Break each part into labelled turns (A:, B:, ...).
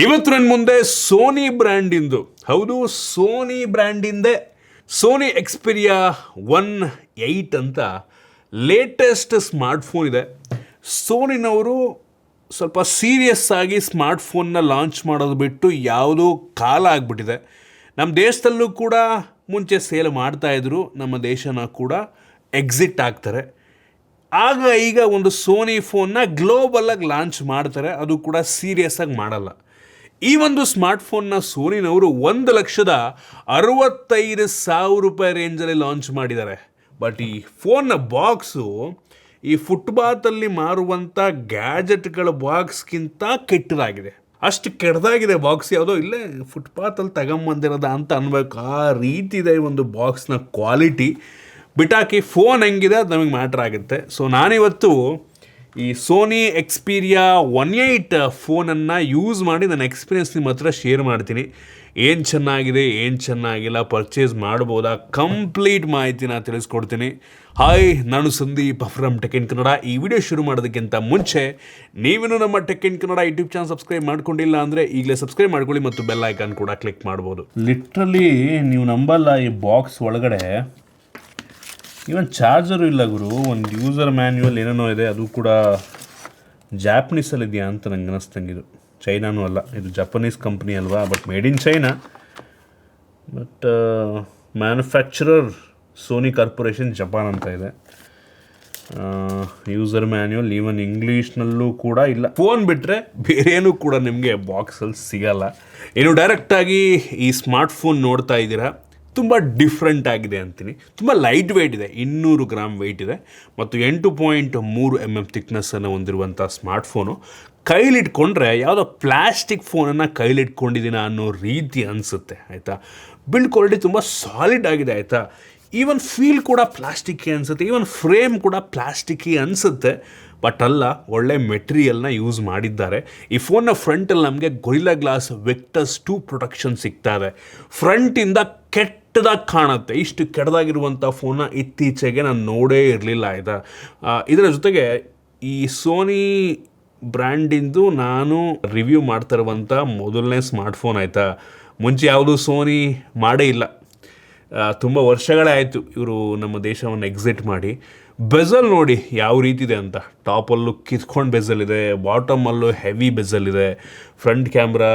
A: ಇವತ್ತು ನನ್ನ ಮುಂದೆ ಸೋನಿ ಬ್ರ್ಯಾಂಡಿಂದು, ಹೌದು ಸೋನಿ ಬ್ರ್ಯಾಂಡಿಂದೇ ಸೋನಿ ಎಕ್ಸ್ಪೀರಿಯಾ 1.8 ಅಂತ ಲೇಟೆಸ್ಟ್ ಸ್ಮಾರ್ಟ್ಫೋನ್ ಇದೆ. ಸೋನಿನವರು ಸ್ವಲ್ಪ ಸೀರಿಯಸ್ ಆಗಿ ಸ್ಮಾರ್ಟ್ಫೋನ್ನ ಲಾಂಚ್ ಮಾಡೋದು ಬಿಟ್ಟು ಯಾವುದೋ ಕಾಲ ಆಗಿಬಿಟ್ಟಿದೆ. ನಮ್ಮ ದೇಶದಲ್ಲೂ ಕೂಡ ಮುಂಚೆ ಸೇಲ್ ಮಾಡ್ತಾಯಿದ್ರು, ನಮ್ಮ ದೇಶನ ಕೂಡ ಎಕ್ಸಿಟ್ ಆಗ್ತಾರೆ. ಆಗ ಈಗ ಒಂದು ಸೋನಿ ಫೋನ್ನ ಗ್ಲೋಬಲಾಗಿ ಲಾಂಚ್ ಮಾಡ್ತಾರೆ, ಅದು ಕೂಡ ಸೀರಿಯಸ್ ಆಗಿ ಮಾಡಲ್ಲ. ಈ ಒಂದು ಸ್ಮಾರ್ಟ್ಫೋನ್ನ ಸೋನಿನವರು 1,65,000 ರೂಪಾಯಿ ರೇಂಜಲ್ಲಿ ಲಾಂಚ್ ಮಾಡಿದ್ದಾರೆ. ಬಟ್ ಈ ಫೋನ್ನ ಬಾಕ್ಸು ಈ ಫುಟ್ಪಾತಲ್ಲಿ ಮಾರುವಂಥ ಗ್ಯಾಜೆಟ್ಗಳ ಬಾಕ್ಸ್ಗಿಂತ ಕೆಟ್ಟದಾಗಿದೆ. ಅಷ್ಟು ಕೆಟ್ಟದಾಗಿದೆ ಬಾಕ್ಸ್, ಯಾವುದೋ ಇಲ್ಲೇ ಫುಟ್ಪಾತಲ್ಲಿ ತಗೊಂಬಂದಿರೋದ ಅಂತ ಅನ್ಬೇಕು. ಆ ರೀತಿ ಇದೆ ಒಂದು ಬಾಕ್ಸ್ನ ಕ್ವಾಲಿಟಿ. ಬಿಟಾಕಿ ಫೋನ್ ಹೆಂಗಿದೆ ಅದು ನಮಗೆ ಮ್ಯಾಟ್ರ್ ಆಗುತ್ತೆ. ಸೊ ನಾನಿವತ್ತು ಈ ಸೋನಿ ಎಕ್ಸ್ಪೀರಿಯಾ 1.8 ಫೋನನ್ನು ಯೂಸ್ ಮಾಡಿ ನನ್ನ ಎಕ್ಸ್ಪೀರಿಯನ್ಸ್ ನಿಮ್ಮ ಹತ್ರ ಶೇರ್ ಮಾಡ್ತೀನಿ. ಏನು ಚೆನ್ನಾಗಿದೆ, ಏನು ಚೆನ್ನಾಗಿಲ್ಲ, ಪರ್ಚೇಸ್ ಮಾಡ್ಬೋದಾ, ಕಂಪ್ಲೀಟ್ ಮಾಹಿತಿನ ತಿಳಿಸ್ಕೊಡ್ತೀನಿ. ಹಾಯ್, ನಾನು Sandeep from tech in Kannada. ಈ ವಿಡಿಯೋ ಶುರು ಮಾಡೋದಕ್ಕಿಂತ ಮುಂಚೆ ನೀವೇನು ನಮ್ಮ tech in Kannada YouTube channel subscribe ಮಾಡ್ಕೊಂಡಿಲ್ಲ ಅಂದರೆ ಈಗಲೇ ಸಬ್ಸ್ಕ್ರೈಬ್ ಮಾಡ್ಕೊಳ್ಳಿ ಮತ್ತು ಬೆಲ್ ಐಕಾನ್ ಕೂಡ ಕ್ಲಿಕ್ ಮಾಡ್ಬೋದು. ಲಿಟ್ರಲಿ ನೀವು ನಂಬಲ್ಲ, ಈ ಬಾಕ್ಸ್ ಒಳಗಡೆ ಇವನ್ ಚಾರ್ಜರು ಇಲ್ಲ ಗುರು. ಒಂದು ಯೂಸರ್ ಮ್ಯಾನ್ಯುವಲ್ ಏನೇನೋ ಇದೆ, ಅದು ಕೂಡ ಜಾಪನೀಸಲ್ಲಿದೆಯಾ ಅಂತ ನಂಗೆ ಅನ್ನಿಸ್ತಂಗಿದು. ಚೈನಾನೂ ಅಲ್ಲ, ಇದು ಜಪನೀಸ್ ಕಂಪ್ನಿ ಅಲ್ವಾ, but made in China. But manufacturer Sony Corporation Japan ಅಂತ ಇದೆ. ಯೂಸರ್ ಮ್ಯಾನ್ಯುವಲ್ ಈವನ್ ಇಂಗ್ಲೀಷ್ನಲ್ಲೂ ಕೂಡ ಇಲ್ಲ. ಫೋನ್ ಬಿಟ್ಟರೆ ಬೇರೇನೂ ಕೂಡ ನಿಮಗೆ ಬಾಕ್ಸಲ್ಲಿ ಸಿಗಲ್ಲ. ಏನು ಡೈರೆಕ್ಟಾಗಿ ಈ ಸ್ಮಾರ್ಟ್ಫೋನ್ ನೋಡ್ತಾ ಇದ್ದೀರಾ, ತುಂಬ ಡಿಫ್ರೆಂಟ್ ಆಗಿದೆ ಅಂತೀನಿ. ತುಂಬ ಲೈಟ್ ವೆಯ್ಟ್ ಇದೆ, 200 ಗ್ರಾಮ್ ವೆಯ್ಟ್ ಇದೆ ಮತ್ತು 8.3 mm ಥಿಕ್ನೆಸ್ಸನ್ನು ಹೊಂದಿರುವಂಥ ಸ್ಮಾರ್ಟ್ಫೋನು. ಕೈಲಿಟ್ಕೊಂಡ್ರೆ ಯಾವುದೋ ಪ್ಲ್ಯಾಸ್ಟಿಕ್ ಫೋನನ್ನು ಕೈಲಿಟ್ಕೊಂಡಿದ್ದೀನ ಅನ್ನೋ ರೀತಿ ಅನಿಸುತ್ತೆ, ಆಯಿತಾ. ಬಿಲ್ಡ್ ಕ್ವಾಲಿಟಿ ತುಂಬ ಸಾಲಿಡ್ ಆಗಿದೆ, ಆಯಿತಾ. ಈವನ್ ಫೀಲ್ ಕೂಡ ಪ್ಲಾಸ್ಟಿಕ್ಕಿ ಅನಿಸುತ್ತೆ, ಈವನ್ ಫ್ರೇಮ್ ಕೂಡ ಪ್ಲಾಸ್ಟಿಕ್ಕಿ ಅನಿಸುತ್ತೆ. ಬಟ್ ಅಲ್ಲ, ಒಳ್ಳೆ ಮೆಟೀರಿಯಲ್ನ ಯೂಸ್ ಮಾಡಿದ್ದಾರೆ. ಈ ಫೋನ್ನ ಫ್ರಂಟಲ್ಲಿ ನಮಗೆ ಗೊರಿಲ್ಲಾ ಗ್ಲಾಸ್ ವಿಕ್ಟಸ್ 2 ಪ್ರೊಟೆಕ್ಷನ್ ಸಿಗ್ತಾ ಇದೆ. ಫ್ರಂಟಿಂದ ಕೆಟ್ಟದಾಗಿ ಕಾಣುತ್ತೆ. ಇಷ್ಟು ಕೆಟ್ಟದಾಗಿರುವಂಥ ಫೋನ್ನ ಇತ್ತೀಚೆಗೆ ನಾನು ನೋಡೇ ಇರಲಿಲ್ಲ, ಆಯಿತಾ. ಇದರ ಜೊತೆಗೆ ಈ ಸೋನಿ ಬ್ರ್ಯಾಂಡಿಂದು ನಾನು ರಿವ್ಯೂ ಮಾಡ್ತಿರುವಂಥ ಮೊದಲನೇ ಸ್ಮಾರ್ಟ್ಫೋನ್, ಆಯಿತಾ. ಮುಂಚೆ ಯಾವುದೂ ಸೋನಿ ಮಾಡೇ ಇಲ್ಲ. ತುಂಬ ವರ್ಷಗಳೇ ಆಯಿತು ಇವರು ನಮ್ಮ ದೇಶವನ್ನು ಎಕ್ಸಿಟ್ ಮಾಡಿ. ಬೆಝಲ್ ನೋಡಿ ಯಾವ ರೀತಿ ಇದೆ ಅಂತ. ಟಾಪಲ್ಲೂ ಕಿತ್ಕೊಂಡು ಬೆಝಲ್ ಇದೆ, ಬಾಟಮಲ್ಲೂ ಹೆವಿ ಬೆಝಲ್ ಇದೆ. ಫ್ರಂಟ್ ಕ್ಯಾಮ್ರಾ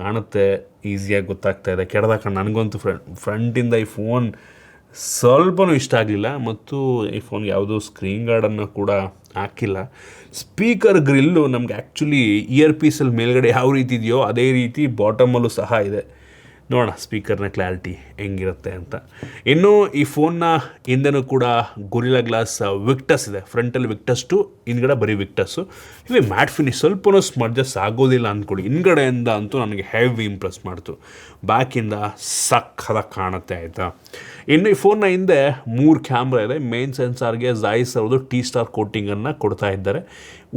A: ಕಾಣುತ್ತೆ, ಈಸಿಯಾಗಿ ಗೊತ್ತಾಗ್ತಾ ಇದೆ. ಕೆಡದಾಗ ನನಗಂತೂ ಫ್ರಂಟಿಂದ ಈ ಫೋನ್ ಸ್ವಲ್ಪನೂ ಇಷ್ಟ ಆಗಲಿಲ್ಲ. ಮತ್ತು ಈ ಫೋನ್ಗೆ ಯಾವುದೂ ಸ್ಕ್ರೀನ್ ಗಾರ್ಡನ್ನು ಕೂಡ ಹಾಕಿಲ್ಲ. ಸ್ಪೀಕರ್ ಗ್ರಿಲ್ಲು ನಮಗೆ ಆ್ಯಕ್ಚುಲಿ ಇಯರ್ ಪೀಸಲ್ಲಿ ಮೇಲ್ಗಡೆ ಯಾವ ರೀತಿ ಇದೆಯೋ ಅದೇ ರೀತಿ ಬಾಟಮಲ್ಲೂ ಸಹ ಇದೆ. ನೋಡೋಣ ಸ್ಪೀಕರ್ನ ಕ್ಲಾರಿಟಿ ಹೆಂಗಿರುತ್ತೆ ಅಂತ. ಇನ್ನು ಈ ಫೋನ್ನ ಹಿಂದೆನೂ ಕೂಡ ಗೊರಿಲ್ಲಾ ಗ್ಲಾಸ್ ವಿಕ್ಟಸ್ ಇದೆ. ಫ್ರಂಟಲ್ಲಿ ವಿಕ್ಟಸ್ 2, ಹಿಂದ್ಗಡೆ ಬರೀ ವಿಕ್ಟಸ್ಸು. ಇವೆ ಮ್ಯಾಟ್ ಫಿನಿಶ್, ಸ್ವಲ್ಪನೂ ಸ್ಮಡ್ಜಸ್ ಆಗೋದಿಲ್ಲ ಅಂದ್ಕೊಳ್ಳಿ. ಹಿಂದ್ಗಡೆಯಿಂದ ಅಂತೂ ನನಗೆ ಹೆವಿ ಇಂಪ್ರೆಸ್ ಮಾಡ್ತು. ಬ್ಯಾಕಿಂದ ಸಕ್ಕದಾಗಿ ಕಾಣುತ್ತೆ, ಆಯಿತಾ. ಇನ್ನು ಈ ಫೋನ್ನ ಹಿಂದೆ 3 ಕ್ಯಾಮ್ರಾ ಇದೆ. ಮೇನ್ ಸೆನ್ಸಾರ್ಗೆ ಝಾಯ್ಸ್ ಅವ್ರದ್ದು T-Star ಕೋಟಿಂಗನ್ನು ಕೊಡ್ತಾ ಇದ್ದಾರೆ.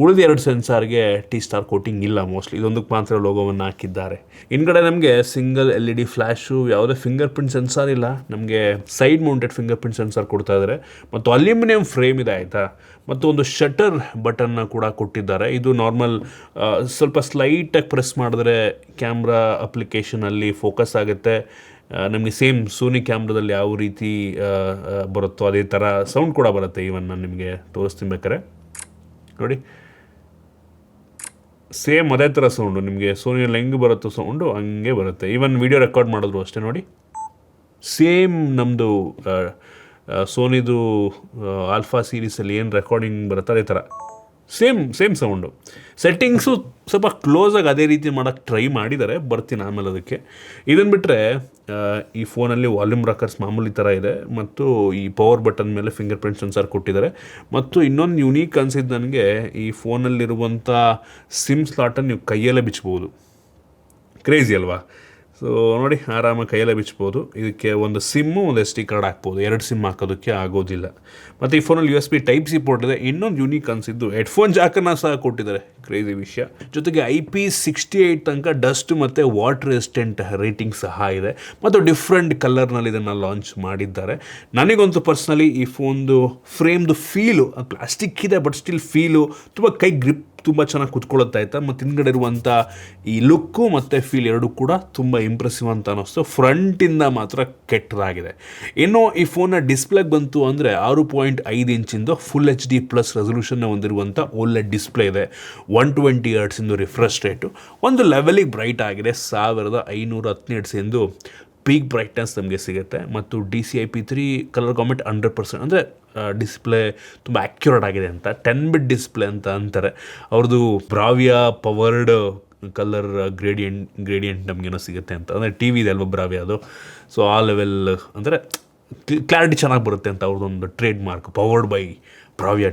A: ಉಳಿದ 2 ಸೆನ್ಸಾರ್ಗೆ T-Star ಕೋಟಿಂಗ್ ಇಲ್ಲ ಮೋಸ್ಟ್ಲಿ. ಇದೊಂದಕ್ಕೆ ಮಾತ್ರ ಲೋಗೋವನ್ನು ಹಾಕಿದ್ದಾರೆ. ಹಿಂದ್ಗಡೆ ನಮಗೆ ಸಿಂಗಲ್ LED ಫ್ಲ್ಯಾಶು, ಯಾವುದೇ ಫಿಂಗರ್ ಪ್ರಿಂಟ್ ಸೆನ್ಸಾರ್ ಇಲ್ಲ. ನಮಗೆ side mounted fingerprint sensor ಕೊಡ್ತಾ ಇದ್ದಾರೆ ಮತ್ತು ಅಲ್ಯೂಮಿನಿಯಂ ಫ್ರೇಮ್ ಇದೆ, ಆಯಿತಾ. ಮತ್ತು ಒಂದು ಶಟರ್ ಬಟನ್ನ ಕೂಡ ಕೊಟ್ಟಿದ್ದಾರೆ. ಇದು ನಾರ್ಮಲ್ ಸ್ವಲ್ಪ ಸ್ಲೈಟಾಗಿ ಪ್ರೆಸ್ ಮಾಡಿದ್ರೆ ಕ್ಯಾಮ್ರಾ ಅಪ್ಲಿಕೇಶನಲ್ಲಿ ಫೋಕಸ್ ಆಗುತ್ತೆ. ನಮಗೆ ಸೇಮ್ ಸೋನಿ ಕ್ಯಾಮ್ರಾದಲ್ಲಿ ಯಾವ ರೀತಿ ಬರುತ್ತೋ ಅದೇ ಥರ ಸೌಂಡ್ ಕೂಡ ಬರುತ್ತೆ. ಈವನ್ ನಾನು ನಿಮಗೆ ತೋರಿಸ್ತೀನಿ ಬೇಕಾರೆ ನೋಡಿ, ಸೇಮ್ ಅದೇ ಥರ ಸೌಂಡು ನಿಮಗೆ ಸೋನಿಯಲ್ಲಿ ಹೆಂಗೆ ಬರುತ್ತೋ ಸೌಂಡು ಹಂಗೆ ಬರುತ್ತೆ. ಈವನ್ ವಿಡಿಯೋ ರೆಕಾರ್ಡ್ ಮಾಡಿದ್ರು ಅಷ್ಟೇ ನೋಡಿ, ಸೇಮ್ ನಮ್ಮದು ಸೋನಿದು ಆಲ್ಫಾ ಸೀರೀಸಲ್ಲಿ ಏನು ರೆಕಾರ್ಡಿಂಗ್ ಬರುತ್ತೆ ಅದೇ ಥರ ಸೇಮ್ ಸೌಂಡು. ಸೆಟ್ಟಿಂಗ್ಸು ಸ್ವಲ್ಪ ಕ್ಲೋಸಾಗಿ ಅದೇ ರೀತಿ ಮಾಡೋಕ್ಕೆ ಟ್ರೈ ಮಾಡಿದ್ದಾರೆ, ಬರ್ತೀನಿ ಆಮೇಲೆ ಅದಕ್ಕೆ. ಇದನ್ನು ಬಿಟ್ಟರೆ ಈ ಫೋನಲ್ಲಿ ವಾಲ್ಯೂಮ್ ರಾಕರ್ಸ್ ಮಾಮೂಲಿ ಥರ ಇದೆ ಮತ್ತು ಈ ಪವರ್ ಬಟನ್ ಮೇಲೆ ಫಿಂಗರ್ ಪ್ರಿಂಟ್ ಸೆನ್ಸಾರ್ ಕೊಟ್ಟಿದ್ದಾರೆ. ಮತ್ತು ಇನ್ನೊಂದು ಯುನೀಕ್ ಅನಿಸಿದ್ದು ನನಗೆ, ಈ ಫೋನಲ್ಲಿರುವಂಥ ಸಿಮ್ ಸ್ಲಾಟನ್ನು ನೀವು ಕೈಯಲ್ಲೇ ಬಿಚ್ಬೋದು. ಕ್ರೇಜಿ ಅಲ್ವಾ. ಸೊ ನೋಡಿ, ಆರಾಮಾಗಿ ಕೈಯಲ್ಲೇ ಬಿಚ್ಬೋದು. ಇದಕ್ಕೆ ಒಂದು ಸಿಮ್ಮು, ಒಂದು SD ಕಾರ್ಡ್ ಹಾಕ್ಬೋದು. 2 ಸಿಮ್ ಹಾಕೋದಕ್ಕೆ ಆಗೋದಿಲ್ಲ. ಮತ್ತು ಈ ಫೋನಲ್ಲಿ USB Type-C ಪೋರ್ಟ್ ಇದೆ. ಇನ್ನೊಂದು ಯೂನಿಕ್ ಅನಿಸಿದ್ದು, ಹೆಡ್ಫೋನ್ ಜಾಕನ್ನು ಸಹ ಕೊಟ್ಟಿದ್ದಾರೆ. ಕ್ರೇಜಿ ವಿಷಯ. ಜೊತೆಗೆ IP68 ತನಕ ಡಸ್ಟ್ ಮತ್ತು ವಾಟರ್ ರೆಸಿಸ್ಟೆಂಟ್ ರೇಟಿಂಗ್ ಸಹ ಇದೆ. ಮತ್ತು ಡಿಫ್ರೆಂಟ್ ಕಲರ್ನಲ್ಲಿ ಇದನ್ನು ಲಾಂಚ್ ಮಾಡಿದ್ದಾರೆ. ನನಗಂತೂ ಪರ್ಸ್ನಲಿ ಈ ಫೋನ್ದು ಫ್ರೇಮ್ದು ಫೀಲು, ಪ್ಲಾಸ್ಟಿಕ್ ಇದೆ ಬಟ್ ಸ್ಟಿಲ್ ಫೀಲು ತುಂಬ ಕೈ ಗ್ರಿಪ್ ತುಂಬ ಚೆನ್ನಾಗಿ ಕುತ್ಕೊಳ್ಳುತ್ತೆ ಆಯಿತಾ. ಮತ್ತು ಹಿಂದ್ಗಡೆ ಇರುವಂಥ ಈ ಲುಕ್ಕು ಮತ್ತು ಫೀಲ್ ಎರಡೂ ಕೂಡ ತುಂಬ ಇಂಪ್ರೆಸಿವ್ ಅಂತ ಅನ್ನಿಸ್ತು. ಫ್ರಂಟಿಂದ ಮಾತ್ರ ಕೆಟ್ಟದಾಗಿದೆ. ಇನ್ನು ಈ ಫೋನ್ನ ಡಿಸ್ಪ್ಲೇಗೆ ಬಂತು ಅಂದರೆ 6.5 ಇಂಚಿಂದು ಫುಲ್ HD+ ರೆಸಲ್ಯೂಷನ್ನ ಹೊಂದಿರುವಂಥ OLED ಡಿಸ್ಪ್ಲೇ ಇದೆ. 120 ಹರ್ಟ್ಸಿಂದು ರಿಫ್ರೆಶ್ ರೇಟು, ಒಂದು ಲೆವೆಲಿಗೆ ಬ್ರೈಟ್ ಆಗಿದೆ. 1510 ನಿಟ್ಸ್ ಎಂದು ಪೀಕ್ ಬ್ರೈಟ್ನೆಸ್ ನಮಗೆ ಸಿಗುತ್ತೆ. ಮತ್ತು DCI-P3 ಕಲರ್ ಕಾಮೆಂಟ್ 100%, ಅಂದರೆ ಡಿಸ್ಪ್ಲೇ ತುಂಬ ಆ್ಯಕ್ಯುರೇಟ್ ಆಗಿದೆ ಅಂತ. 10 ಬಿಟ್ ಡಿಸ್ಪ್ಲೇ ಅಂತ ಅಂತಾರೆ. ಅವ್ರದ್ದು ಬ್ರಾವಿಯಾ ಪವರ್ಡ್ ಕಲರ್ ಗ್ರೇಡಿಯಂಟ್ ನಮಗೇನೋ ಸಿಗುತ್ತೆ ಅಂತ, ಅಂದರೆ ಟಿ ವಿ ಇದೆ ಅಲ್ವ ಬ್ರಾವಿಯಾ ಅದು. ಸೊ ಆ ಲೆವೆಲ್ ಅಂದರೆ ಕ್ಲಾರಿಟಿ ಚೆನ್ನಾಗಿ ಬರುತ್ತೆ ಅಂತ ಅವ್ರದ್ದೊಂದು ಟ್ರೇಡ್ ಮಾರ್ಕ್, ಪವರ್ಡ್ ಬೈ ಬ್ರಾವಿಯಾ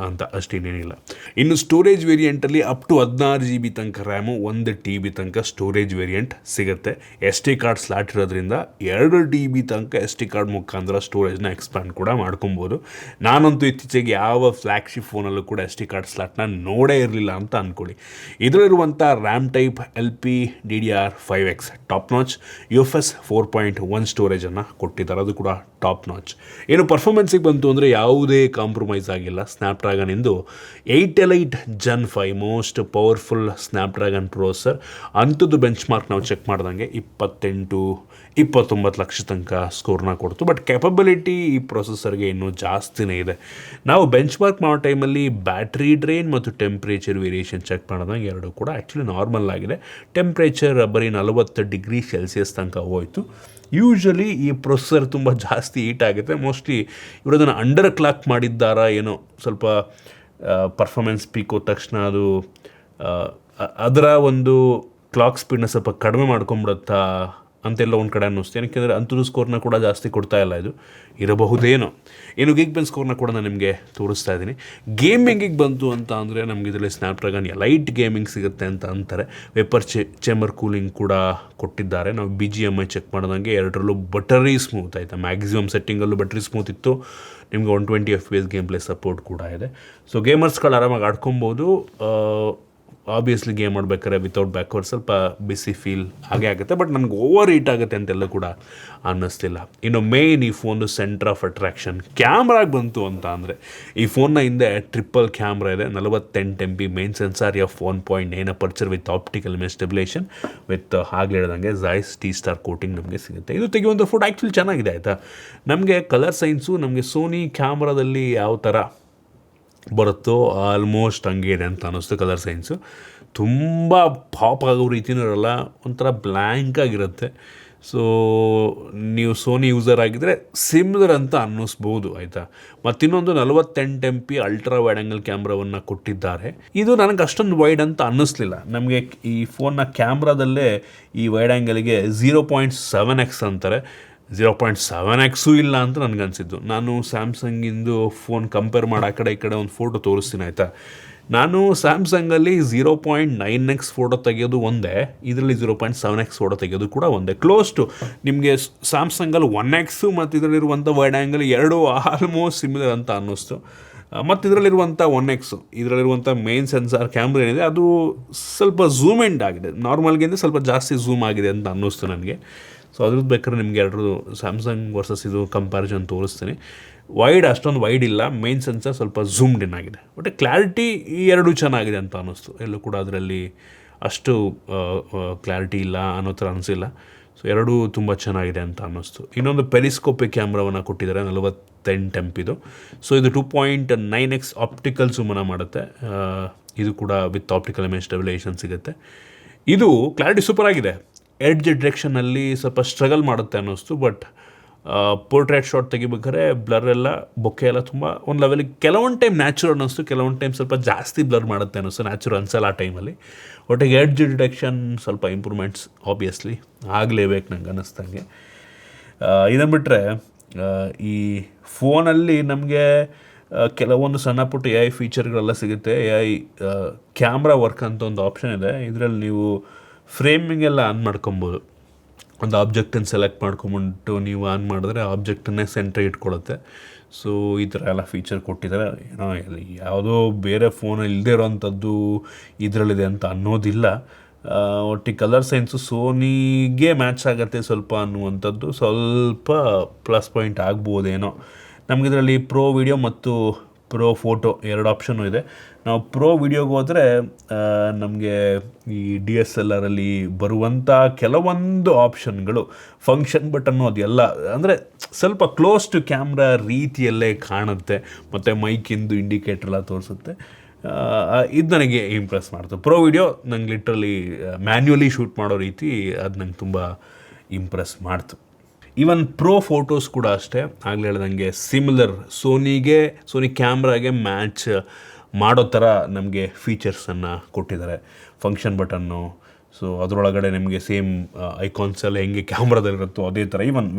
A: ಅಂತ, ಅಷ್ಟೇನೇನಿಲ್ಲ. ಇನ್ನು ಸ್ಟೋರೇಜ್ ವೇರಿಯಂಟಲ್ಲಿ ಅಪ್ ಟು 16 GB ತನಕ ರ್ಯಾಮು, 1 TB ತನಕ ಸ್ಟೋರೇಜ್ ವೇರಿಯಂಟ್ ಸಿಗುತ್ತೆ. SD ಕಾರ್ಡ್ ಸ್ಲಾಟ್ ಇರೋದ್ರಿಂದ 2 TB ತನಕ SD ಕಾರ್ಡ್ ಮುಖಾಂತರ ಸ್ಟೋರೇಜ್ನ ಎಕ್ಸ್ಪ್ಯಾಂಡ್ ಕೂಡ ಮಾಡ್ಕೊಬೋದು. ನಾನಂತೂ ಇತ್ತೀಚೆಗೆ ಯಾವ ಫ್ಲ್ಯಾಗ್ಶಿಪ್ ಫೋನಲ್ಲೂ ಕೂಡ SD ಕಾರ್ಡ್ ಸ್ಲಾಟ್ನ ನೋಡೇ ಇರಲಿಲ್ಲ ಅಂತ ಅಂದ್ಕೊಳ್ಳಿ. ಇದರಲ್ಲಿರುವಂಥ RAM type LPDDR5X top notch, UFS 4.1 ಸ್ಟೋರೇಜನ್ನು ಕೊಟ್ಟಿದ್ದಾರೆ, ಅದು ಕೂಡ ಟಾಪ್ ನಾಚ್. ಏನು ಪರ್ಫಾರ್ಮೆನ್ಸಿಗೆ ಬಂತು ಅಂದರೆ ಯಾವುದೇ ಕಾಂಪ್ರಮೈಸ್ ಆಗಿಲ್ಲ. ಸ್ನ್ಯಾಪ್ಡ್ರ್ಯಾಗನ್ ಇಂದು 8 Elite Gen 5 most powerful Snapdragon processor. ಅಂಥದ್ದು ಬೆಂಚ್ ಮಾರ್ಕ್ ನಾವು ಚೆಕ್ ಮಾಡ್ದಂಗೆ 28-29 ಲಕ್ಷ ತನಕ ಸ್ಕೋರ್ನ ಕೊಡ್ತು. ಬಟ್ ಕೆಪಬಿಲಿಟಿ ಈ ಪ್ರೊಸೆಸರ್ಗೆ ಇನ್ನೂ ಜಾಸ್ತಿನೇ ಇದೆ. ನಾವು ಬೆಂಚ್ ಮಾರ್ಕ್ ಮಾಡೋ ಟೈಮಲ್ಲಿ ಬ್ಯಾಟ್ರಿ ಡ್ರೈನ್ ಮತ್ತು ಟೆಂಪ್ರೇಚರ್ ವೇರಿಯೇಷನ್ ಚೆಕ್ ಮಾಡಿದಂಗೆ ಎರಡೂ ಕೂಡ ಆ್ಯಕ್ಚುಲಿ ನಾರ್ಮಲ್ ಆಗಿದೆ. ಟೆಂಪ್ರೇಚರ್ ಬರೀ 40 ಡಿಗ್ರಿ ಸೆಲ್ಸಿಯಸ್ ತನಕ ಹೋಯಿತು. ಯೂಶ್ವಲಿ ಈ ಪ್ರೊಸೆಸರ್ ತುಂಬ ಜಾಸ್ತಿ ಹೀಟ್ ಆಗುತ್ತೆ. ಮೋಸ್ಟ್ಲಿ ಇವರು ಅದನ್ನು ಅಂಡರ್ ಕ್ಲಾಕ್ ಮಾಡಿದ್ದಾರಾ ಏನೋ, ಸ್ವಲ್ಪ ಪರ್ಫಾರ್ಮೆನ್ಸ್ ಪೀಕ್ ಹೋದ ತಕ್ಷಣ ಅದು ಅದರ ಒಂದು ಕ್ಲಾಕ್ ಸ್ಪೀಡ್ನ ಸ್ವಲ್ಪ ಕಡಿಮೆ ಮಾಡ್ಕೊಂಬಿಡುತ್ತಾ ಅಂತೆಲ್ಲ ಒಂದು ಕಡೆ ಅನ್ನಿಸ್ತು. ಏನಕ್ಕೆಂದರೆ ಅಂಥದ್ದು ಸ್ಕೋರ್ನ ಕೂಡ ಜಾಸ್ತಿ ಕೊಡ್ತಾ ಇಲ್ಲ, ಇದು ಇರಬಹುದೇನೋ. ಏನು ಗೀಕ್ಬೆಂಚ್ ಸ್ಕೋರ್ನ ಕೂಡ ನಾನು ನಿಮಗೆ ತೋರಿಸ್ತಾ ಇದ್ದೀನಿ. ಗೇಮಿಂಗಿಗೆ ಬಂತು ಅಂತ ಅಂದರೆ ನಮಗೆ ಇದರಲ್ಲಿ ಸ್ನ್ಯಾಪ್ಡ್ರ್ಯಾಗನ್ ಲೈಟ್ ಗೇಮಿಂಗ್ ಸಿಗುತ್ತೆ ಅಂತ ಅಂತಾರೆ. ವೇಪರ್ ಚೇಂಬರ್ ಕೂಲಿಂಗ್ ಕೂಡ ಕೊಟ್ಟಿದ್ದಾರೆ. ನಾವು BGMI ಚೆಕ್ ಮಾಡಿದಂಗೆ ಎರಡರಲ್ಲೂ ಬಟರಿ ಸ್ಮೂತ್ ಆಯಿತಾ. ಮ್ಯಾಕ್ಸಿಮಮ್ ಸೆಟ್ಟಿಂಗಲ್ಲೂ ಬಟರಿ ಸ್ಮೂತ್ ಇತ್ತು. ನಿಮಗೆ 120 FPS ಗೇಮ್ ಪ್ಲೇ ಸಪೋರ್ಟ್ ಕೂಡ ಇದೆ. ಸೊ ಗೇಮರ್ಸ್ಗಳು ಆರಾಮಾಗಿ ಆಡ್ಕೊಬೋದು. ಆಬ್ವಿಯಸ್ಲಿ ಗೇಮ್ ಮಾಡ್ಬೇಕಾದ್ರೆ ವಿತೌಟ್ ಬ್ಯಾಕ್ವರ್ಡ್ ಸ್ವಲ್ಪ ಬಿಸಿ ಫೀಲ್ ಹಾಗೆ ಆಗುತ್ತೆ. ಬಟ್ ನನಗೆ ಓವರ್ ಹೀಟ್ ಆಗುತ್ತೆ ಅಂತೆಲ್ಲ ಕೂಡ ಅನ್ನಿಸ್ತಿಲ್ಲ. ಇನ್ನು ಮೇನ್ ಈ ಫೋನ್ದು ಸೆಂಟರ್ ಆಫ್ ಅಟ್ರಾಕ್ಷನ್ ಕ್ಯಾಮ್ರಾಗೆ ಬಂತು ಅಂತ ಅಂದರೆ, ಈ ಫೋನ್ನ ಹಿಂದೆ ಟ್ರಿಪಲ್ ಕ್ಯಾಮ್ರಾ ಇದೆ. 48 MP main sensor, f1.9 aperture with optical image stabilisation with ಹಾಗೆ ಹೇಳ್ದಂಗೆ Zeiss T-Star ಕೋಟಿಂಗ್ ನಮಗೆ ಸಿಗುತ್ತೆ. ಇದು ತೆಗೆಯುವಂಥ ಫೋಟೋ ಆ್ಯಕ್ಚುಲಿ ಚೆನ್ನಾಗಿದೆ ಆಯಿತಾ. ನಮಗೆ ಕಲರ್ ಸೈನ್ಸು ನಮಗೆ ಸೋನಿ ಕ್ಯಾಮ್ರಾದಲ್ಲಿ ಯಾವ ಥರ ಬರುತ್ತೋ ಆಲ್ಮೋಸ್ಟ್ ಹಂಗೆ ಇದೆ ಅಂತ ಅನ್ನಿಸ್ತು. ಕಲರ್ ಸೈನ್ಸು ತುಂಬ ಪಾಪ್ ಆಗೋ ರೀತಿಯೂ ಇರೋಲ್ಲ, ಒಂಥರ ಬ್ಲ್ಯಾಂಕ್ ಆಗಿರುತ್ತೆ. ಸೊ ನೀವು ಸೋನಿ ಯೂಸರ್ ಆಗಿದ್ದರೆ ಸಿಮಿಲರ್ ಅಂತ ಅನ್ನಿಸ್ಬೋದು ಆಯಿತಾ. ಮತ್ತಿನ್ನೊಂದು 48 MP ಅಲ್ಟ್ರಾ ವೈಡ್ ಆ್ಯಂಗಲ್ ಕ್ಯಾಮ್ರಾವನ್ನು ಕೊಟ್ಟಿದ್ದಾರೆ. ಇದು ನನಗೆ ಅಷ್ಟೊಂದು ವೈಡ್ ಅಂತ ಅನ್ನಿಸ್ಲಿಲ್ಲ. ನಮಗೆ ಈ ಫೋನ್ನ ಕ್ಯಾಮ್ರಾದಲ್ಲೇ ಈ ವೈಡ್ ಆ್ಯಂಗಲ್ಗೆ 0.7x ಅಂತಾರೆ. 0.7x ಇಲ್ಲ ಅಂತ ನನಗನ್ಸಿದ್ದು. ನಾನು ಸ್ಯಾಮ್ಸಂಗಿಂದು ಫೋನ್ ಕಂಪೇರ್ ಮಾಡಿ ಆ ಕಡೆ ಈ ಕಡೆ ಒಂದು ಫೋಟೋ ತೋರಿಸ್ತೀನಿ ಆಯಿತಾ. ನಾನು ಸ್ಯಾಮ್ಸಂಗಲ್ಲಿ 0.9x ಫೋಟೋ ತೆಗೆಯೋದು ಒಂದೇ, ಇದರಲ್ಲಿ 0.7x ಫೋಟೋ ತೆಗೆಯೋದು ಕೂಡ ಒಂದೇ. ಕ್ಲೋಸ್ ಟು ನಿಮಗೆ ಸ್ಯಾಮ್ಸಂಗಲ್ಲಿ 1x ಮತ್ತು ಇದರಲ್ಲಿರುವಂಥ ವೈಡ್ ಆ್ಯಂಗಲ್ ಎರಡೂ ಆಲ್ಮೋಸ್ಟ್ ಸಿಮಿಲರ್ ಅಂತ ಅನ್ನಿಸ್ತು. ಮತ್ತು ಇದರಲ್ಲಿರುವಂಥ 1x, ಇದರಲ್ಲಿರುವಂಥ ಮೇನ್ ಸೆನ್ಸಾರ್ ಕ್ಯಾಮ್ರಾ ಏನಿದೆ ಅದು ಸ್ವಲ್ಪ ಝೂಮ್ ಎಂಡ್ ಆಗಿದೆ, ನಾರ್ಮಲ್ಗಿಂತ ಸ್ವಲ್ಪ ಜಾಸ್ತಿ ಝೂಮ್ ಆಗಿದೆ ಅಂತ ಅನ್ನಿಸ್ತು ನನಗೆ. ಸೊ ಅದ್ರದ್ದು ಬೇಕಾದ್ರೆ ನಿಮಗೆ ಎರಡು ಸ್ಯಾಮ್ಸಂಗ್ ವರ್ಸಸ್ ಇದು ಕಂಪ್ಯಾರಿಸನ್ ತೋರಿಸ್ತೀನಿ. ವೈಡ್ ಅಷ್ಟೊಂದು ವೈಡ್ ಇಲ್ಲ, ಮೇನ್ ಸೆನ್ಸರ್ ಸ್ವಲ್ಪ ಝೂಮ್ಡ್ ಇನ್ ಆಗಿದೆ. ಬಟ್ ಕ್ಲಾರಿಟಿ ಈ ಎರಡೂ ಚೆನ್ನಾಗಿದೆ ಅಂತ ಅನ್ನಿಸ್ತು. ಎಲ್ಲೂ ಕೂಡ ಅದರಲ್ಲಿ ಅಷ್ಟು ಕ್ಲಾರಿಟಿ ಇಲ್ಲ ಅನ್ನೋ ಥರ ಅನಿಸಿಲ್ಲ. ಸೊ ಎರಡೂ ತುಂಬ ಚೆನ್ನಾಗಿದೆ ಅಂತ ಅನ್ನಿಸ್ತು. ಇನ್ನೊಂದು ಪೆರಿಸ್ಕೋಪಿಕ್ ಕ್ಯಾಮ್ರಾವನ್ನು ಕೊಟ್ಟಿದ್ದಾರೆ 48 MP. ಸೊ ಇದು 2.9x ಆಪ್ಟಿಕಲ್ ಝೂಮನ್ನು ಮಾಡುತ್ತೆ. ಇದು ಕೂಡ ವಿತ್ ಆಪ್ಟಿಕಲ್ ಇಮೇಜ್ ಸ್ಟೆಬಿಲೈಸೇಷನ್ ಸಿಗುತ್ತೆ. ಇದು ಕ್ಲಾರಿಟಿ ಸೂಪರ್ ಆಗಿದೆ. ಎಡ್ಜ್ ಡಿರೆಕ್ಷನಲ್ಲಿ ಸ್ವಲ್ಪ ಸ್ಟ್ರಗಲ್ ಮಾಡುತ್ತೆ ಅನ್ನಿಸ್ತು. ಬಟ್ ಪೋರ್ಟ್ರೇಟ್ ಶಾಟ್ ತೆಗಿಬೇಕಾದ್ರೆ ಬ್ಲರ್ ಎಲ್ಲ ಬೊಕ್ಕೆ ಎಲ್ಲ ತುಂಬ ಒಂದು ಲೆವೆಲಿಗೆ ಕೆಲವೊಂದು ಟೈಮ್ ನ್ಯಾಚುರಲ್ ಅನ್ನಿಸ್ತು, ಕೆಲವೊಂದು ಟೈಮ್ ಸ್ವಲ್ಪ ಜಾಸ್ತಿ ಬ್ಲರ್ ಮಾಡುತ್ತೆ ಅನ್ನಿಸ್ತು. ನ್ಯಾಚುರಲ್ ಅನ್ಸಲ್ಲ ಆ ಟೈಮಲ್ಲಿ. ಒಟ್ಟಿಗೆ ಎಡ್ಜ್ ಡಿಟೆಕ್ಷನ್ ಸ್ವಲ್ಪ ಇಂಪ್ರೂವ್ಮೆಂಟ್ಸ್ ಆಬ್ವಿಯಸ್ಲಿ ಆಗಲೇಬೇಕು ನಂಗೆ ಅನ್ನಿಸ್ದಂಗೆ. ಇದನ್ನು ಬಿಟ್ಟರೆ ಈ ಫೋನಲ್ಲಿ ನಮಗೆ ಕೆಲವೊಂದು ಸಣ್ಣ ಪುಟ್ಟ AI ಫೀಚರ್ಗಳೆಲ್ಲ ಸಿಗುತ್ತೆ. AI ಕ್ಯಾಮ್ರಾ ವರ್ಕ್ ಅಂತ ಒಂದು ಆಪ್ಷನ್ ಇದೆ. ಇದರಲ್ಲಿ ನೀವು ಫ್ರೇಮಿಂಗೆಲ್ಲ ಆನ್ ಮಾಡ್ಕೊಬೋದು. ಒಂದು ಆಬ್ಜೆಕ್ಟನ್ನು ಸೆಲೆಕ್ಟ್ ಮಾಡ್ಕೊಂಬಿಟ್ಟು ನೀವು ಆನ್ ಮಾಡಿದ್ರೆ ಆಬ್ಜೆಕ್ಟನ್ನೇ ಸೆಂಟ್ರಿಗೆ ಇಟ್ಕೊಳ್ಳುತ್ತೆ. ಸೊ ಈ ಥರ ಎಲ್ಲ ಫೀಚರ್ ಕೊಟ್ಟಿದ್ದಾರೆ. ಏನೋ ಯಾವುದೋ ಬೇರೆ ಫೋನಲ್ಲಿ ಇಲ್ಲದೇ ಇರೋವಂಥದ್ದು ಇದರಲ್ಲಿದೆ ಅಂತ ಅನ್ನೋದಿಲ್ಲ. ಒಟ್ಟಿಗೆ ಕಲರ್ ಸೈನ್ಸು ಸೋನಿಗೆ ಮ್ಯಾಚ್ ಆಗುತ್ತೆ ಸ್ವಲ್ಪ ಅನ್ನುವಂಥದ್ದು ಸ್ವಲ್ಪ ಪ್ಲಸ್ ಪಾಯಿಂಟ್ ಆಗ್ಬೋದೇನೋ. ನಮಗಿದರಲ್ಲಿ ಪ್ರೋ ವಿಡಿಯೋ ಮತ್ತು ಪ್ರೋ ಫೋಟೋ 2 ಆಪ್ಷನ್ನು ಇದೆ. ನಾವು ಪ್ರೋ ವಿಡಿಯೋಗೆ ಹೋದರೆ ನಮಗೆ ಈ DSLR-ಅಲ್ಲಿ ಬರುವಂಥ ಕೆಲವೊಂದು ಆಪ್ಷನ್ಗಳು, ಫಂಕ್ಷನ್ ಬಟನ್ನು ಅದೆಲ್ಲ ಅಂದರೆ ಸ್ವಲ್ಪ ಕ್ಲೋಸ್ ಟು ಕ್ಯಾಮ್ರಾ ರೀತಿಯಲ್ಲೇ ಕಾಣುತ್ತೆ, ಮತ್ತು ಮೈಕಿಂದು ಇಂಡಿಕೇಟರ್ ಎಲ್ಲ ತೋರಿಸುತ್ತೆ. ಇದು ನನಗೆ ಇಂಪ್ರೆಸ್ ಮಾಡ್ತು. ಪ್ರೋ ವಿಡಿಯೋ ನಂಗೆ ಲಿಟ್ರಲಿ ಮ್ಯಾನ್ಯುವಲಿ ಶೂಟ್ ಮಾಡೋ ರೀತಿ ಅದು ನಂಗೆ ತುಂಬ ಇಂಪ್ರೆಸ್ ಮಾಡ್ತು. ಈವನ್ ಪ್ರೋ ಫೋಟೋಸ್ ಕೂಡ ಅಷ್ಟೇ, ಆಗಲೇ ಹೇಳ್ದಂಗೆ ಸಿಮಿಲರ್ ಸೋನಿ ಕ್ಯಾಮ್ರಾಗೆ ಮ್ಯಾಚ್ ಮಾಡೋ ಥರ ನಮಗೆ ಫೀಚರ್ಸನ್ನು ಕೊಟ್ಟಿದ್ದಾರೆ. ಫಂಕ್ಷನ್ ಬಟನ್ನು, ಸೊ ಅದರೊಳಗಡೆ ನಿಮಗೆ ಸೇಮ್ ಐಕಾನ್ಸ್ ಎಲ್ಲ ಹೆಂಗೆ ಕ್ಯಾಮ್ರಾದಲ್ಲಿರುತ್ತೋ ಅದೇ ಥರ ಈವನ್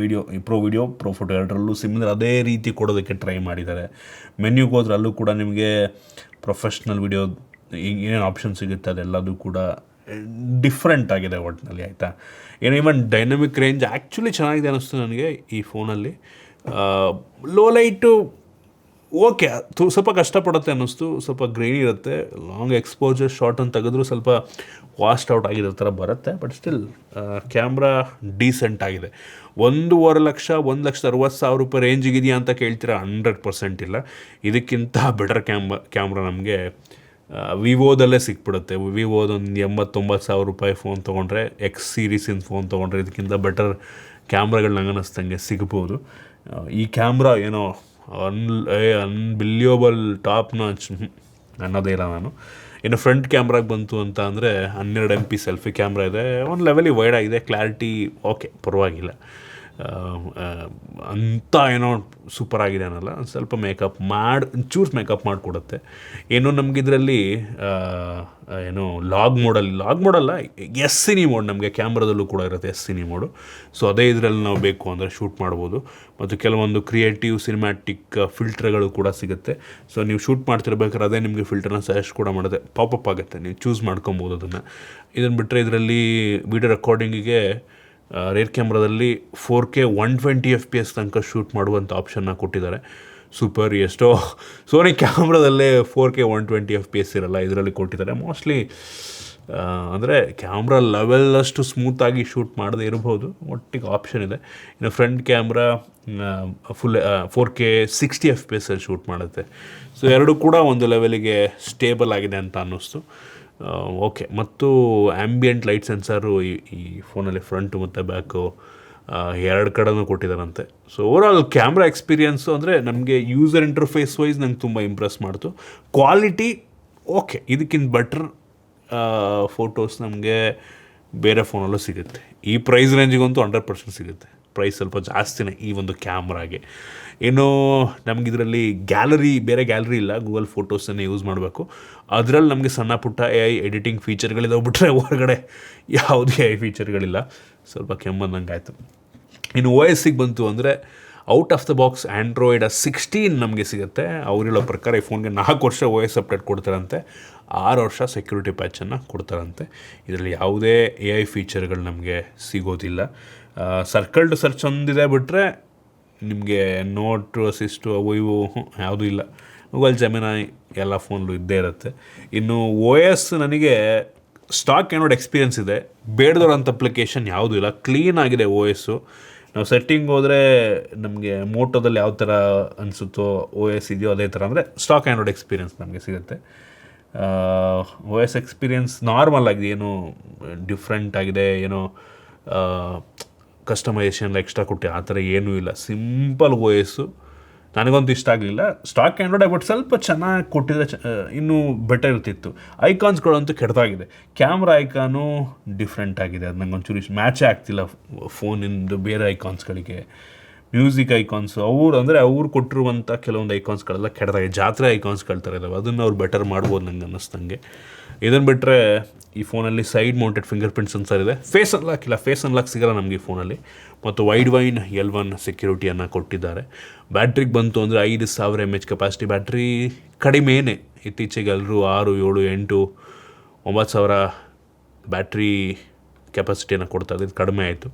A: ಪ್ರೋ ಫೋಟೋ ಎರಡರಲ್ಲೂ ಸಿಮಿಲರ್ ಅದೇ ರೀತಿ ಕೊಡೋದಕ್ಕೆ ಟ್ರೈ ಮಾಡಿದ್ದಾರೆ. ಮೆನ್ಯೂಗೆ ಹೋದ್ರೆ ಅಲ್ಲೂ ಕೂಡ ನಿಮಗೆ ಪ್ರೊಫೆಷ್ನಲ್ ವಿಡಿಯೋ ಏನೇನು ಆಪ್ಷನ್ ಸಿಗುತ್ತೆ ಅದೆಲ್ಲದೂ ಕೂಡ ಡಿಫ್ರೆಂಟ್ ಆಗಿದೆ ಒಟ್ಟಿನಲ್ಲಿ, ಆಯಿತಾ. ಈವನ್ ಡೈನಮಿಕ್ ರೇಂಜ್ ಆ್ಯಕ್ಚುಲಿ ಚೆನ್ನಾಗಿದೆ ಅನ್ನಿಸ್ತು ನನಗೆ ಈ ಫೋನಲ್ಲಿ. ಲೋ ಲೈಟು ಓಕೆ, ಸ್ವಲ್ಪ ಕಷ್ಟಪಡುತ್ತೆ ಅನ್ನಿಸ್ತು, ಸ್ವಲ್ಪ ಗ್ರೈನಿ ಇರುತ್ತೆ. ಲಾಂಗ್ ಎಕ್ಸ್ಪೋಜರ್ ಶಾರ್ಟ್ ಅಂತ ತೆಗೆದ್ರೂ ಸ್ವಲ್ಪ ವಾಸ್ಟ್ ಔಟ್ ಆಗಿರೋ ಥರ ಬರುತ್ತೆ. ಬಟ್ ಸ್ಟಿಲ್ ಕ್ಯಾಮ್ರಾ ಡೀಸೆಂಟ್ ಆಗಿದೆ. 1.5 ಲಕ್ಷ, 1,60,000 ರೂಪಾಯಿ ರೇಂಜಿಗಿದೆಯಾ ಅಂತ ಕೇಳ್ತೀರಾ? 100% ಇಲ್ಲ. ಇದಕ್ಕಿಂತ ಬೆಟರ್ ಕ್ಯಾಮ್ರಾ ನಮಗೆ ವಿವೋದಲ್ಲೇ ಸಿಕ್ಬಿಡುತ್ತೆ. ವಿವೋದೊಂದು 80,000-90,000 ರೂಪಾಯಿ ಫೋನ್ ತೊಗೊಂಡ್ರೆ, ಎಕ್ಸ್ ಸೀರೀಸಿನ ಫೋನ್ ತೊಗೊಂಡ್ರೆ ಇದಕ್ಕಿಂತ ಬೆಟರ್ ಕ್ಯಾಮ್ರಾಗಳು ನಂಗೆ ಅನ್ನಿಸ್ದಂಗೆ ಸಿಗ್ಬೋದು. ಈ ಕ್ಯಾಮ್ರಾ ಏನೋ ಅನ್ಬಿಲಿಯಬಲ್ ಟಾಪ್ ನಾಚ್ ಅನ್ನೋದೇ ಇಲ್ಲ ನಾನು. ಇನ್ನು ಫ್ರಂಟ್ ಕ್ಯಾಮ್ರಾಗೆ ಬಂತು ಅಂತ ಅಂದರೆ 12 MP ಸೆಲ್ಫಿ ಕ್ಯಾಮ್ರಾ ಇದೆ. ಒಂದು ಲೆವೆಲಿಗೆ ವೈಡ್ ಆಗಿದೆ, ಕ್ಲಾರಿಟಿ ಓಕೆ, ಪರವಾಗಿಲ್ಲ. ಅಂಥ ಏನೋ ಸೂಪರ್ ಆಗಿದೆ ಅನ್ನಲ್ಲ, ಸ್ವಲ್ಪ ಚೂಸ್ ಮೇಕಪ್ ಮಾಡಿಕೊಡುತ್ತೆ. ಏನು ನಮಗಿದ್ರಲ್ಲಿ ಏನು ಲಾಗ್ ಮೋಡಲ್ಲ, ಎಸ್ ಸಿನಿ ಮೋಡ್ ನಮಗೆ ಕ್ಯಾಮ್ರಾದಲ್ಲೂ ಕೂಡ ಇರುತ್ತೆ, ಎಸ್ ಸಿನಿ ಮೋಡು. ಸೊ ಅದೇ ಇದರಲ್ಲಿ ನಾವು ಬೇಕು ಅಂದರೆ ಶೂಟ್ ಮಾಡ್ಬೋದು. ಮತ್ತು ಕೆಲವೊಂದು ಕ್ರಿಯೇಟಿವ್ ಸಿನಿಮ್ಯಾಟಿಕ್ ಫಿಲ್ಟರ್ಗಳು ಕೂಡ ಸಿಗುತ್ತೆ. ಸೊ ನೀವು ಶೂಟ್ ಮಾಡ್ತಿರ್ಬೇಕಾದ್ರೆ ಅದೇ ನಿಮಗೆ ಫಿಲ್ಟರ್ನ ಸಜೆಸ್ಟ್ ಕೂಡ ಮಾಡುತ್ತೆ, ಪಾಪಪ್ ಆಗುತ್ತೆ, ನೀವು ಚೂಸ್ ಮಾಡ್ಕೊಬೋದು ಅದನ್ನು. ಇದನ್ನು ಬಿಟ್ಟರೆ ಇದರಲ್ಲಿ ವಿಡಿಯೋ ರೆಕಾರ್ಡಿಂಗಿಗೆ ರೇರ್ ಕ್ಯಾಮ್ರಾದಲ್ಲಿ 4K 120 FPS ತನಕ ಶೂಟ್ ಮಾಡುವಂಥ ಆಪ್ಷನ್ನ ಕೊಟ್ಟಿದ್ದಾರೆ. ಸೂಪರ್. ಎಷ್ಟೋ ಸೋನಿ ಕ್ಯಾಮ್ರಾದಲ್ಲೇ 4K 120 FPS ಇರಲ್ಲ, ಇದರಲ್ಲಿ ಕೊಟ್ಟಿದ್ದಾರೆ. ಮೋಸ್ಟ್ಲಿ ಅಂದರೆ ಕ್ಯಾಮ್ರಾ ಲೆವೆಲ್ಲಷ್ಟು ಸ್ಮೂತಾಗಿ ಶೂಟ್ ಮಾಡದೇ ಇರ್ಬೋದು, ಒಟ್ಟಿಗೆ ಆಪ್ಷನ್ ಇದೆ. ಇನ್ನು front camera full 4K 60 FPS shoot ಮಾಡುತ್ತೆ. ಸೊ ಎರಡೂ ಕೂಡ ಒಂದು ಲೆವೆಲಿಗೆ ಸ್ಟೇಬಲ್ ಆಗಿದೆ ಅಂತ ಅನ್ನಿಸ್ತು. ಓಕೆ. ಮತ್ತು ಆ್ಯಂಬಿಯೆಂಟ್ ಲೈಟ್ ಸೆನ್ಸಾರು ಈ ಫೋನಲ್ಲಿ ಫ್ರಂಟು ಮತ್ತು ಬ್ಯಾಕು 2 ಕಡೆನೂ ಕೊಟ್ಟಿದ್ದಾರಂತೆ. ಸೊ ಓವರಾಲ್ ಕ್ಯಾಮ್ರಾ ಎಕ್ಸ್ಪೀರಿಯನ್ಸು ಅಂದರೆ ನಮಗೆ ಯೂಸರ್ ಇಂಟರ್ಫೇಸ್ ವೈಸ್ ನಂಗೆ ತುಂಬ ಇಂಪ್ರೆಸ್ ಮಾಡ್ತು. ಕ್ವಾಲಿಟಿ ಓಕೆ, ಇದಕ್ಕಿಂತ ಬೆಟ್ರ್ ಫೋಟೋಸ್ ನಮಗೆ ಬೇರೆ ಫೋನಲ್ಲೂ ಸಿಗುತ್ತೆ. ಈ ಪ್ರೈಸ್ ರೇಂಜಿಗಂತೂ 100% ಸಿಗುತ್ತೆ. ಪ್ರೈಸ್ ಸ್ವಲ್ಪ ಜಾಸ್ತಿನೇ ಈ ಒಂದು ಕ್ಯಾಮ್ರಾಗೆ. ಇನ್ನು ನಮಗಿದರಲ್ಲಿ ಬೇರೆ ಗ್ಯಾಲರಿ ಇಲ್ಲ, ಗೂಗಲ್ ಫೋಟೋಸನ್ನೇ ಯೂಸ್ ಮಾಡಬೇಕು. ಅದರಲ್ಲಿ ನಮಗೆ ಸಣ್ಣ ಪುಟ್ಟ AI ಎಡಿಟಿಂಗ್ ಫೀಚರ್ಗಳಿದಾವೆ ಬಿಟ್ಟರೆ ಹೊರಗಡೆ ಯಾವುದೇ AI ಫೀಚರ್ಗಳಿಲ್ಲ. ಸ್ವಲ್ಪ ಕೆಮ್ಮಂದಂಗೆ ಆಯಿತು. ಇನ್ನು OS-ಗೆ ಬಂತು ಅಂದರೆ out of the box Android 16 ನಮಗೆ ಸಿಗುತ್ತೆ. ಅವರಿರೋ ಪ್ರಕಾರ ಈ ಫೋನ್ಗೆ 4 ವರ್ಷ OS ಅಪ್ಡೇಟ್ ಕೊಡ್ತಾರಂತೆ, 6 ವರ್ಷ ಸೆಕ್ಯೂರಿಟಿ ಪ್ಯಾಚನ್ನು ಕೊಡ್ತಾರಂತೆ. ಇದರಲ್ಲಿ ಯಾವುದೇ AI ಫೀಚರ್ಗಳು ನಮಗೆ ಸಿಗೋದಿಲ್ಲ. ಸರ್ಕಲ್ ಟು ಸರ್ಚ್ ಒಂದಿದೆ ಬಿಟ್ಟರೆ ನಿಮಗೆ ನೋಟ್ ಅಸಿಸ್ಟು ಅವು ಇವು ಯಾವುದೂ ಇಲ್ಲ. ಗೂಗಲ್ ಜೆಮಿನೈ ಎಲ್ಲ ಫೋನ್ಲು ಇದ್ದೇ ಇರುತ್ತೆ. ಇನ್ನು OS ನನಗೆ ಸ್ಟಾಕ್ ಏನೋಡ್ ಎಕ್ಸ್ಪೀರಿಯನ್ಸ್ ಇದೆ, ಬೇಡದೋರಂಥ ಅಪ್ಲಿಕೇಶನ್ ಯಾವುದೂ ಇಲ್ಲ, ಕ್ಲೀನ್ ಆಗಿದೆ OS-ಉ. ನಾವು ಸೆಟ್ಟಿಂಗ್ ಹೋದರೆ ನಮಗೆ ಮೋಟೋದಲ್ಲಿ ಯಾವ ಥರ ಅನಿಸುತ್ತೋ OS ಇದೆಯೋ ಅದೇ ಥರ, ಅಂದರೆ ಸ್ಟಾಕ್ ಆ್ಯಂಡ್ರಾಯ್ಡ್ ಎಕ್ಸ್ಪೀರಿಯನ್ಸ್ ನಮಗೆ ಸಿಗುತ್ತೆ. OS ಎಕ್ಸ್ಪೀರಿಯನ್ಸ್ ನಾರ್ಮಲ್ ಆಗಿದೆ, ಏನೋ ಡಿಫ್ರೆಂಟ್ ಆಗಿದೆ, ಏನೋ ಕಸ್ಟಮೈಸೇಷನ್ ಎಕ್ಸ್ಟ್ರಾ ಕೊಟ್ಟು ಆ ಥರ ಏನೂ ಇಲ್ಲ. ಸಿಂಪಲ್ OS-ಉ ನನಗಂತೂ ಇಷ್ಟ ಆಗಲಿಲ್ಲ. ಸ್ಟಾಕ್ ಆ್ಯಂಡ್ರಾಯ್ಡ್ ಬಟ್ ಸ್ವಲ್ಪ ಚೆನ್ನಾಗಿ ಕೊಟ್ಟಿದ್ರೆ ಇನ್ನೂ ಬೆಟರ್ ಇರ್ತಿತ್ತು. ಐಕಾನ್ಸ್ಗಳಂತೂ ಕೆಟ್ಟದಾಗಿದೆ. ಕ್ಯಾಮ್ರಾ ಐಕಾನು ಡಿಫ್ರೆಂಟ್ ಆಗಿದೆ, ಅದು ನಂಗೆ ಒಂಚೂರು ಮ್ಯಾಚೇ ಆಗ್ತಿಲ್ಲ ಫೋನಿಂದು ಬೇರೆ ಐಕಾನ್ಸ್ಗಳಿಗೆ. ಮ್ಯೂಸಿಕ್ ಐಕಾನ್ಸು ಅವ್ರು ಕೊಟ್ಟಿರುವಂಥ ಕೆಲವೊಂದು ಐಕಾನ್ಸ್ಗಳೆಲ್ಲ ಕೆಟ್ಟದಾಗಿದೆ. ಜಾತ್ರೆ ಐಕಾನ್ಸ್ಗಳು ಥರ ಇದ್ದಾವೆ, ಅದನ್ನು ಅವ್ರು ಬೆಟರ್ ಮಾಡ್ಬೋದು ನಂಗೆ ಅನ್ನಿಸ್ದಂಗೆ. ಇದನ್ನು ಬಿಟ್ಟರೆ ಈ ಫೋನಲ್ಲಿ side mounted finger print sensor ಇದೆ. ಫೇಸ್ ಅನ್ಲಾಕ್ ಸಿಗಲ್ಲ ನಮಗೆ ಈ ಫೋನಲ್ಲಿ. ಮತ್ತು ವೈಡ್ ವೈನ್ L1 ಸೆಕ್ಯೂರಿಟಿಯನ್ನು ಕೊಟ್ಟಿದ್ದಾರೆ. ಬ್ಯಾಟ್ರಿಗೆ ಬಂತು ಅಂದರೆ 5,000 mAh ಕೆಪಾಸಿಟಿ ಬ್ಯಾಟ್ರಿ ಕಡಿಮೆನೇ. ಇತ್ತೀಚೆಗೆ ಎಲ್ಲರೂ 6, 7, 8, 9,000 ಬ್ಯಾಟ್ರಿ ಕೆಪಾಸಿಟಿಯನ್ನು ಕೊಡ್ತಾರೆ. ಇದು ಕಡಿಮೆ ಆಯಿತು.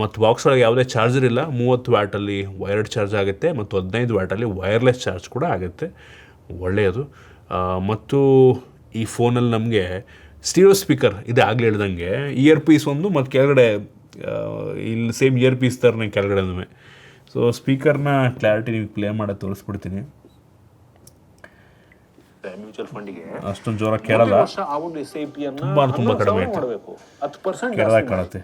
A: ಮತ್ತು ಬಾಕ್ಸ್ ಒಳಗೆ ಯಾವುದೇ ಚಾರ್ಜರ್ ಇಲ್ಲ. 30 ವ್ಯಾಟಲ್ಲಿ ವೈರ್ಡ್ ಚಾರ್ಜ್ ಆಗುತ್ತೆ ಮತ್ತು 15 ವ್ಯಾಟಲ್ಲಿ ವೈರ್ಲೆಸ್ ಚಾರ್ಜ್ ಕೂಡ ಆಗುತ್ತೆ, ಒಳ್ಳೆಯದು. ಮತ್ತು ಈ ಫೋನಲ್ಲಿ ನಮಗೆ ಸ್ಟೀರಿಯೋ ಸ್ಪೀಕರ್ ಇದೆ, ಆಗಲೇ ಹೇಳ್ದಂಗೆ. ಇಯರ್ ಪೀಸ್ ಒಂದು ಮತ್ತು ಕೆಳಗಡೆ ಇಲ್ಲಿ ಸೇಮ್ ಇಯರ್ ಪೀಸ್ ಥರನೇ ಕೆಳಗಡೆನೂ. ಸೊ ಸ್ಪೀಕರ್ನ ಕ್ಲಾರಿಟಿ ನೀವು ಪ್ಲೇ ಮಾಡೋದು ತೋರಿಸ್ಬಿಡ್ತೀನಿ.
B: ಮ್ಯೂಚುವಲ್ ಫಂಡಿಗೆ
A: ಅಷ್ಟೊಂದು ಜೋರಾಗಿ ಕೇಳಲ್ಲ,
B: ವರ್ಷ ಆ ಒಂದು SIP
A: ತುಂಬ ಕಡಿಮೆ ಆಯ್ತು,
B: ಮಾಡಬೇಕು. 10%
A: ಕೇಳದಾಗ ಕಾಣುತ್ತೆ.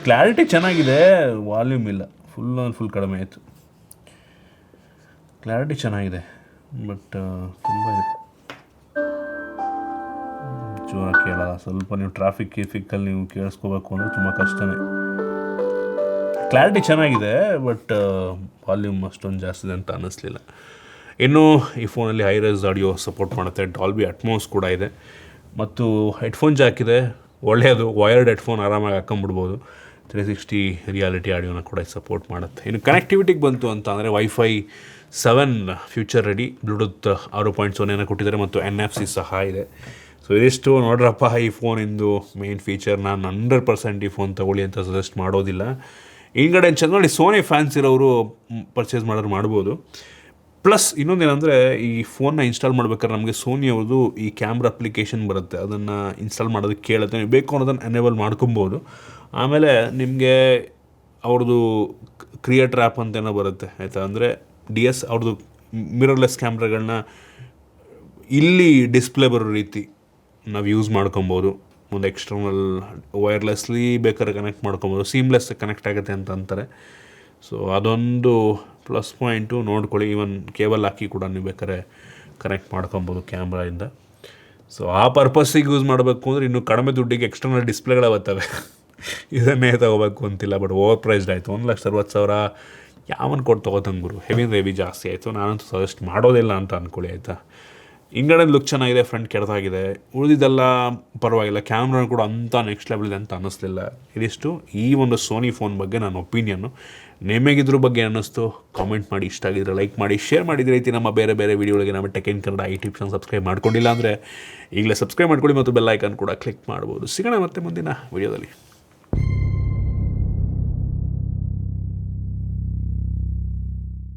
A: ಕ್ಲಾರಿಟಿ ಚೆನ್ನಾಗಿದೆ, ವಾಲ್ಯೂಮ್ ಇಲ್ಲ, ಫುಲ್ ಕಡಿಮೆ ಆಯಿತು. ಕ್ಲಾರಿಟಿ ಚೆನ್ನಾಗಿದೆ ಬಟ್ ತುಂಬ ಜೋರಾಗಿ ಕೇಳಲ್ಲ. ಸ್ವಲ್ಪ ನೀವು ಟ್ರಾಫಿಕ್ಕಲ್ಲಿ ನೀವು ಕೇಳಿಸ್ಕೋಬೇಕು ಅಂದರೆ ತುಂಬ ಕಷ್ಟನೇ. ಕ್ಲಾರಿಟಿ ಚೆನ್ನಾಗಿದೆ ಬಟ್ ವಾಲ್ಯೂಮ್ ಅಷ್ಟೊಂದು ಜಾಸ್ತಿ ಇದೆ ಅಂತ ಅನ್ನಿಸ್ಲಿಲ್ಲ. ಇನ್ನು ಈ ಫೋನಲ್ಲಿ ಹೈ-ರೆಸ್ ಆಡಿಯೋ ಸಪೋರ್ಟ್ ಮಾಡುತ್ತೆ, ಡಾಲ್ಬಿ ಅಟ್ಮೋಸ್ ಕೂಡ ಇದೆ, ಮತ್ತು ಹೆಡ್ಫೋನ್ ಜಾಕ್ ಇದೆ, ಒಳ್ಳೆಯದು. ವಯರ್ಡ್ ಹೆಡ್ಫೋನ್ ಆರಾಮಾಗಿ ಹಾಕೊಂಬಿಡ್ಬೋದು. 360 ರಿಯಾಲಿಟಿ ಆಡಿಯೋನ ಕೂಡ ಸಪೋರ್ಟ್ ಮಾಡುತ್ತೆ. ಇನ್ನು ಕನೆಕ್ಟಿವಿಟಿಗೆ ಬಂತು ಅಂತ ಅಂದರೆ Wi-Fi 7 ಫ್ಯೂಚರ್ ರೆಡಿ, ಬ್ಲೂಟೂತ್ 6.0 ಕೊಟ್ಟಿದ್ದಾರೆ ಮತ್ತು NFC ಸಹ ಇದೆ. ಸೊ ಇದಿಷ್ಟು ನೋಡ್ರಪ್ಪ ಈ ಫೋನಿಂದು ಮೇನ್ ಫೀಚರ್. ನಾನು 100% ಈ ಫೋನ್ ತೊಗೊಳ್ಳಿ ಅಂತ ಸಜೆಸ್ಟ್ ಮಾಡೋದಿಲ್ಲ. ಹಿಂಗಡೆ ಚೆಂದ ನೋಡಿ, ಸೋನಿ ಫ್ಯಾನ್ಸ್ ಇರೋರು ಪರ್ಚೇಸ್ ಮಾಡೋರು ಮಾಡ್ಬೋದು. ಪ್ಲಸ್ ಇನ್ನೊಂದೇನೆಂದರೆ, ಈ ಫೋನ್ನ ಇನ್ಸ್ಟಾಲ್ ಮಾಡ್ಬೇಕಾದ್ರೆ ನಮಗೆ ಸೋನಿ ಅವ್ರದ್ದು ಈ ಕ್ಯಾಮ್ರಾ ಅಪ್ಲಿಕೇಶನ್ ಬರುತ್ತೆ, ಅದನ್ನು ಇನ್ಸ್ಟಾಲ್ ಮಾಡೋದಕ್ಕೆ ಕೇಳುತ್ತೆ. ನೀವು ಬೇಕು ಅನ್ನೋದನ್ನು ಎನೇಬಲ್ ಮಾಡ್ಕೊಬೋದು. ಆಮೇಲೆ ನಿಮಗೆ ಅವ್ರದ್ದು ಕ್ರಿಯೇಟರ್ ಆ್ಯಪ್ ಅಂತೇನೋ ಬರುತ್ತೆ ಆಯಿತಾ, ಅಂದರೆ DS ಅವ್ರದ್ದು ಮಿರರ್ಲೆಸ್ ಕ್ಯಾಮ್ರಾಗಳನ್ನ ಇಲ್ಲಿ ಡಿಸ್ಪ್ಲೇ ಬರೋ ರೀತಿ ನಾವು ಯೂಸ್ ಮಾಡ್ಕೊಬೋದು. ಒಂದು ಎಕ್ಸ್ಟರ್ನಲ್ ವೈರ್ಲೆಸ್ಲಿ ಬೇಕಾದ್ರೆ ಕನೆಕ್ಟ್ ಮಾಡ್ಕೊಬೋದು, ಸೀಮ್ಲೆಸ್ ಕನೆಕ್ಟ್ ಆಗುತ್ತೆ ಅಂತ ಅಂತಾರೆ. ಸೊ ಅದೊಂದು ಪ್ಲಸ್ ಪಾಯಿಂಟು ನೋಡ್ಕೊಳ್ಳಿ. ಈವನ್ ಕೇಬಲ್ ಹಾಕಿ ಕೂಡ ನೀವು ಬೇಕಾದ್ರೆ ಕನೆಕ್ಟ್ ಮಾಡ್ಕೊಬೋದು ಕ್ಯಾಮ್ರಾಯಿಂದ. ಸೊ ಆ ಪರ್ಪಸ್ಸಿಗೆ ಯೂಸ್ ಮಾಡಬೇಕು ಅಂದರೆ ಇನ್ನೂ ಕಡಿಮೆ ದುಡ್ಡಿಗೆ ಎಕ್ಸ್ಟರ್ನಲ್ ಡಿಸ್ಪ್ಲೇಗಳೇ ಬರ್ತವೆ, ಇದನ್ನೇ ತೊಗೋಬೇಕು ಅಂತಿಲ್ಲ. ಬಟ್ ಓವರ್ ಪ್ರೈಸ್ಡ್ ಆಯಿತು, 1,60,000 ಯಾವನ್ ಕೊಟ್ಟು ತೊಗೋತಂಗೆ ಗುರು, ಹೆವಿ ಜಾಸ್ತಿ ಆಯಿತು. ನಾನಂತೂ ಸಜೆಸ್ಟ್ ಮಾಡೋದಿಲ್ಲ ಅಂತ ಅಂದ್ಕೊಳ್ಳಿ ಆಯಿತಾ. ಹಿಂಗಡೆ ಲುಕ್ ಚೆನ್ನಾಗಿದೆ, ಫ್ರಂಟ್ ಕೆಡ್ದಾಗಿದೆ, ಉಳಿದಿದ್ದೆಲ್ಲ ಪರವಾಗಿಲ್ಲ. ಕ್ಯಾಮ್ರಾ ಕೂಡ ಅಂಥ ನೆಕ್ಸ್ಟ್ ಲೆವೆಲ್ ಇದೆ ಅಂತ ಅನ್ನಿಸ್ಲಿಲ್ಲ. ಇದಿಷ್ಟು ಈ ಒಂದು ಸೋನಿ ಫೋನ್ ಬಗ್ಗೆ ನನ್ನ ಒಪಿನಿಯನ್ನು. ನಿಮಗಿದ್ರ ಬಗ್ಗೆ ಅನ್ನಿಸ್ತು ಕಾಮೆಂಟ್ ಮಾಡಿ, ಇಷ್ಟ ಆಗಿದ್ರೆ ಲೈಕ್ ಮಾಡಿ, ಶೇರ್ ಮಾಡಿದ ರೀತಿ ನಮ್ಮ ಬೇರೆ ವಿಡಿಯೋಗಳಿಗೆ ನಮ್ಮ tech in Kannada YouTube channel subscribe ಮಾಡ್ಕೊಂಡಿಲ್ಲ ಅಂದರೆ ಈಗಲೇ ಸಬ್ಸ್ಕ್ರೈಬ್ ಮಾಡ್ಕೊಳ್ಳಿ ಮತ್ತು ಬೆಲ್ ಐಕಾನ್ ಕೂಡ ಕ್ಲಿಕ್ ಮಾಡ್ಬೋದು. ಸಿಗೋಣ ಮತ್ತೆ ಮುಂದಿನ ವಿಡಿಯೋದಲ್ಲಿ.